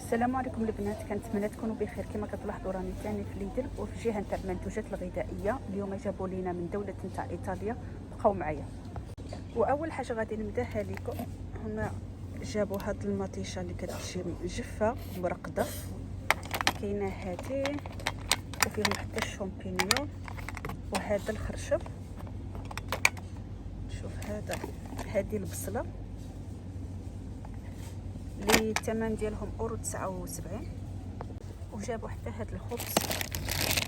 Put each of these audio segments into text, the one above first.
السلام عليكم البنات، كنتمنى تكونوا بخير. كما كتلاحظوا راني ثاني في ليدل وفي الجهه نتاع المنتوجات الغذائيه. اليوم جابوا لينا من دوله نتاع ايطاليا، بقاو معايا. واول حاجه غادي نبداها لكم، هنا جابوا هاد المطيشه اللي كتجي مجفه مرقده، كاينه هادي وفيهم حتى الشامبينيون وهذا الخرشب. شوف هذه البصله اللي الثمن ديالهم اورو 79. وجابوا حتى هاد الخبز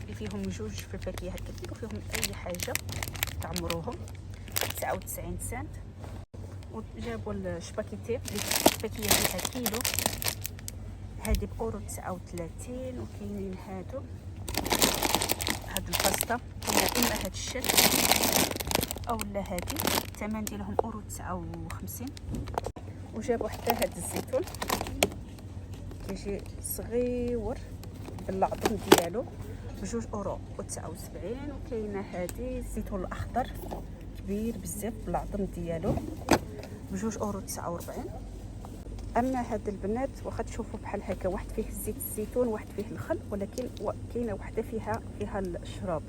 اللي فيهم جوج في الفاكهه، كديروا فيهم اي حاجه تعمروهم، 99 سنت. وجابوا الشباكيتي اللي الفاكهه فيها كيلو، هذه باورو 39. وكاينين هاد الباستا، كاينه اما هاد الشكل او لا هادي، الثمن ديالهم اورو 59. وجابوا حتى هاد الزيتون كيجي صغيور بالعظم ديالو بجوج اورو و79. وكاينه هادي الزيتون الاخضر كبير بزاف بالعظم ديالو بجوج اورو 49. اما هاد البنات واخا تشوفوا بحال هكا، واحد فيه زيت الزيتون واحد فيه الخل، ولكن كاينه وحده فيها الشراب،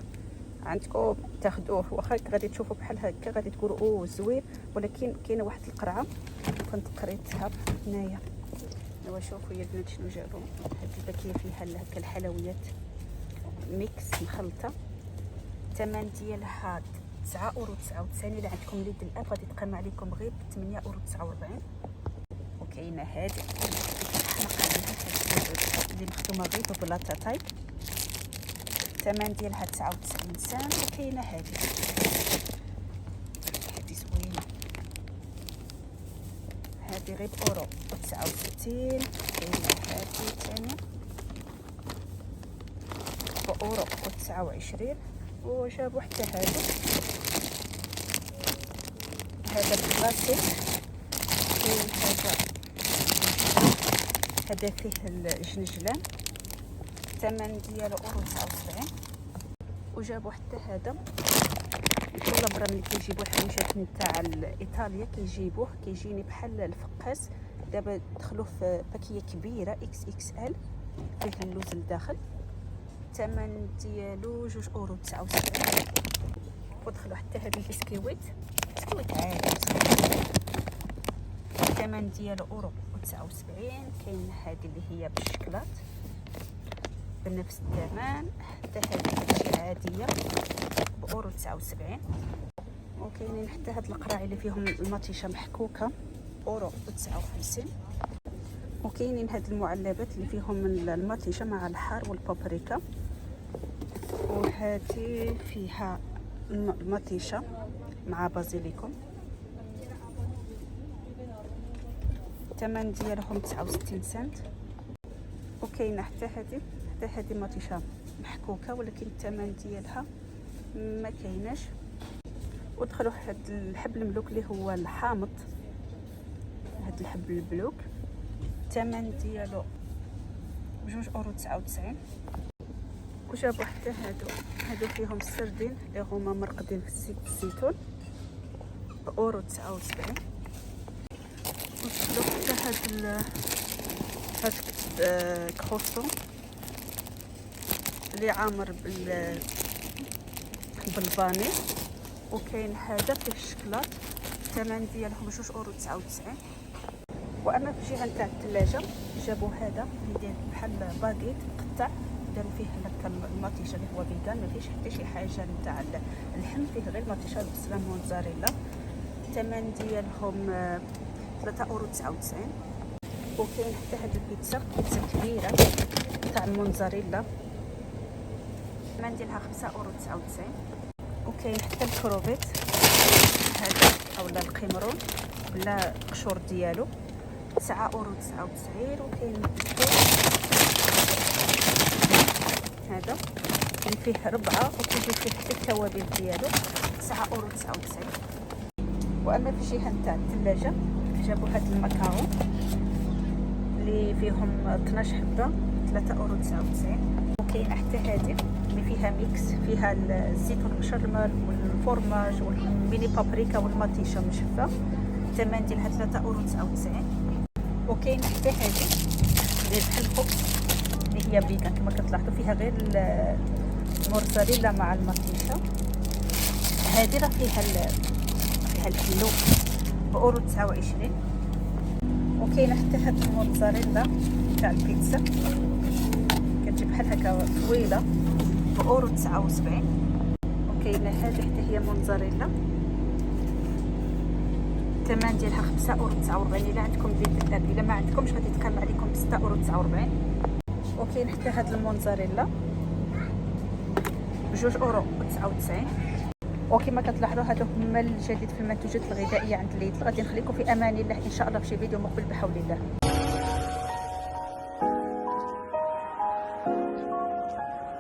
عندكم تاخذوه. واخا غادي تشوفوا بحال هكا غادي تقولوا اوه زوين، ولكن كاينه واحد القرعه كنت قريتها هنايا. ايوا شوفوا يا البنات شنو جابوا. هاد الباكيه فيها هكا الحلويات ميكس مخلطه، الثمن ديالها 9 اورو 99. الا عندكم ليدل الاب غادي تقام عليكم غير ب 8 اورو 49. وكاينه هادي اللي مختومه غير ببلاطه تايب، الثمن ديالها 99 سنت. وكاينه هادي زوينه، هادي غير باورو 69. كاينه هادي ثاني باورو 29. وجابوا حتى هذا الكلاسيك، كاين هذا فيه الجنجلان، الثمن ديالو اورو 79. وجابوا حتى هذا، كل مره ملي كيجيبوا الحويجات نتاع ايطاليا كيجيبوه كيجيني بحال الفقاس. دابا دخلوه في باكيه كبيره اكس اكس ال، فيه اللوز لداخل، الثمن ديالو جوج اورو 79. ودخلوا حتى هذا البسكويت عادي، الثمن ديالو اورو 79. كاين هذه اللي هي بالشكلاط بنفس الثمن، حتى هذه عاديه باورو 79. وكاينين حتى هاد القراعي اللي فيهم المطيشه محكوكه اورو 59. وكاينين هاد المعلبات اللي فيهم المطيشه مع الحار والبابريكا، وهذه فيها المطيشه مع بازيليكوم، الثمن ديالهم 69 سنت. وكاينه حتى هذه مطيشه محكوكه، ولكن الثمن ديالها ما كايناش. ودخلوا هاد الحبل الملوك اللي هو الحامض، هاد الحبل الملوك الثمن ديالو بجوج اورو 99. وجابوا حتى هادو فيهم السردين اللي هما مرقدين في زيت الزيتون باورو 79. ودخلوا حتى هاد كروسون اللي عامر بالفاني، وكاين هذا فيه الشكلاط، الثمن ديالهم جوج اورو 99. واما في الجهه نتاع الثلاجه جابوا هذا اللي داير بحال باغيت مقطع، داروا فيه هكا المطيشه اللي هو فيغان، ما فيهش حتى شي حاجه نتاع اللحم، فيه غير المطيشه البصله موزاريلا، الثمن ديالهم 3 اورو 99. وكاين حتى هاد البيتزا كبيره تاع الموزاريلا، الثمن ديالها 5 اورو 99. وكاين حتى الكروفيت هذا اولا القمرون بلا قشور ديالو 9 اورو 99. وكاين هذا اللي فيه ربعه وكيجي فيه حتى التوابل ديالو 9 اورو 99. واما في الجهه نتاع الثلاجه جابوا هاد المكاون اللي فيهم 12 حبه 3 اورو 99. وكاين حتى هذه اللي فيها ميكس، فيها الزيتون المشرمل والفورماج والميني بابريكا والمطيشه مجفه، الثمن ديالها 3 اورو 99. وكاين حتى هذه داير بحال الخبز اللي هي فيغان كما كتلاحظوا، فيها غير المورزاريلا مع المطيشه. هذه راه فيها الكيلو بأورو 29. وكاينه حتى هاد الموتزاريلا تاع البيتزا كتجي بحال هكا طويله بأورو 79. وكاينه هذه حتى هي موتزاريلا الثمن ديالها 5 أورو 49. الا عندكم بيت الاب، الا ما عندكمش غادي تكمل عليكم ب 6 أورو 49. وكاين حتى هاد الموتزاريلا ب2 أورو 99. وكما كتلاحظوا هادو هما الجديد في المنتوجات الغذائيه عند ليدل. غادي نخليكم في امان الله ان شاء الله في شي فيديو مقبل بحول الله.